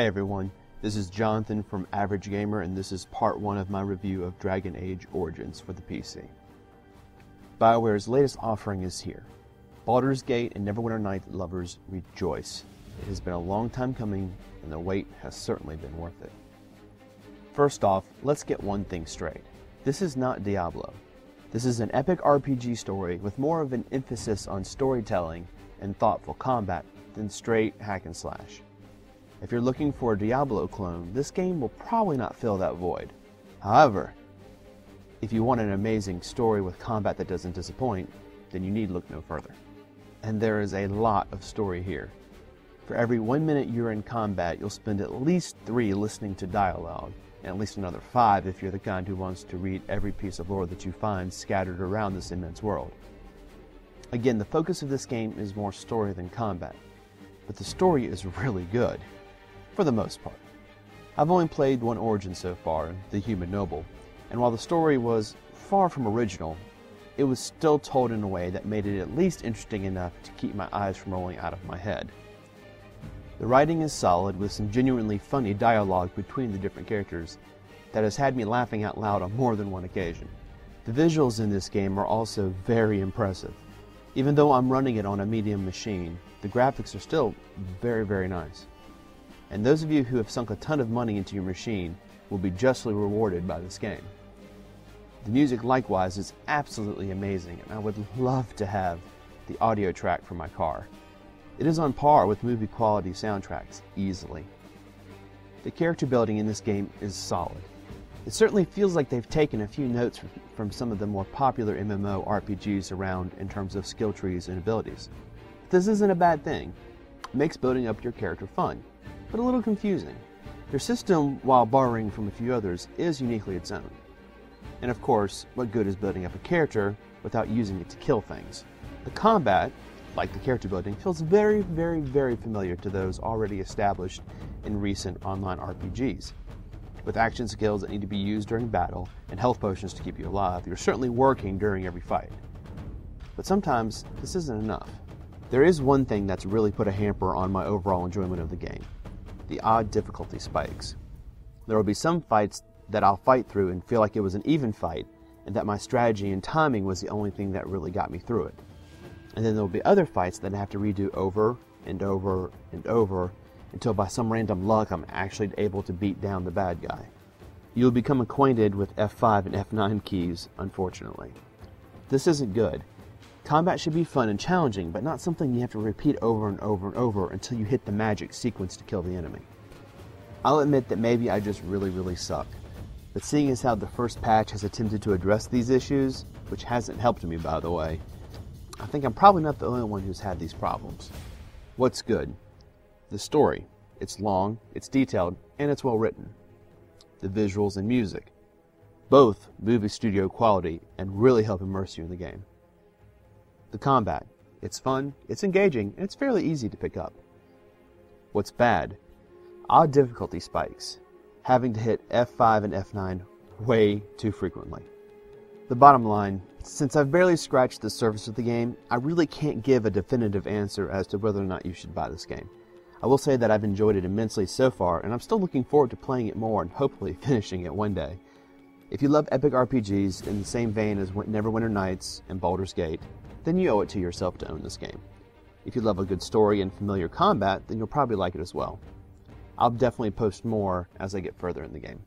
Hey everyone, this is Jonathan from Average Gamer, and this is part 1 of my review of Dragon Age Origins for the PC. BioWare's latest offering is here. Baldur's Gate and Neverwinter Nights lovers rejoice. It has been a long time coming, and the wait has certainly been worth it. First off, let's get one thing straight. This is not Diablo. This is an epic RPG story with more of an emphasis on storytelling and thoughtful combat than straight hack and slash. If you're looking for a Diablo clone, this game will probably not fill that void. However, if you want an amazing story with combat that doesn't disappoint, then you need look no further. And there is a lot of story here. For every 1 minute you're in combat, you'll spend at least 3 listening to dialogue, and at least another 5 if you're the kind who wants to read every piece of lore that you find scattered around this immense world. Again, the focus of this game is more story than combat, but the story is really good. For the most part. I've only played one Origin so far, The Human Noble, and while the story was far from original, it was still told in a way that made it at least interesting enough to keep my eyes from rolling out of my head. The writing is solid, with some genuinely funny dialogue between the different characters that has had me laughing out loud on more than one occasion. The visuals in this game are also very impressive. Even though I'm running it on a medium machine, the graphics are still very, very nice. And those of you who have sunk a ton of money into your machine will be justly rewarded by this game. The music likewise is absolutely amazing, and I would love to have the audio track for my car. It is on par with movie quality soundtracks, easily. The character building in this game is solid. It certainly feels like they've taken a few notes from some of the more popular MMO RPGs around in terms of skill trees and abilities. This isn't a bad thing. It makes building up your character fun, but a little confusing. Their system, while borrowing from a few others, is uniquely its own. And of course, what good is building up a character without using it to kill things? The combat, like the character building, feels very, very, very familiar to those already established in recent online RPGs. With action skills that need to be used during battle and health potions to keep you alive, you're certainly working during every fight. But sometimes, this isn't enough. There is one thing that's really put a hamper on my overall enjoyment of the game. The odd difficulty spikes. There will be some fights that I'll fight through and feel like it was an even fight, and that my strategy and timing was the only thing that really got me through it. And then there will be other fights that I have to redo over and over and over until by some random luck I'm actually able to beat down the bad guy. You'll become acquainted with F5 and F9 keys, unfortunately. This isn't good. Combat should be fun and challenging, but not something you have to repeat over and over and over until you hit the magic sequence to kill the enemy. I'll admit that maybe I just really suck, but seeing as how the first patch has attempted to address these issues, which hasn't helped me by the way, I think I'm probably not the only one who's had these problems. What's good? The story. It's long, it's detailed, and it's well written. The visuals and music. Both movie studio quality and really help immerse you in the game. The combat. It's fun, it's engaging, and it's fairly easy to pick up. What's bad? Odd difficulty spikes. Having to hit F5 and F9 way too frequently. The bottom line, since I've barely scratched the surface of the game, I really can't give a definitive answer as to whether or not you should buy this game. I will say that I've enjoyed it immensely so far, and I'm still looking forward to playing it more and hopefully finishing it one day. If you love epic RPGs in the same vein as Neverwinter Nights and Baldur's Gate, then you owe it to yourself to own this game. If you love a good story and familiar combat, then you'll probably like it as well. I'll definitely post more as I get further in the game.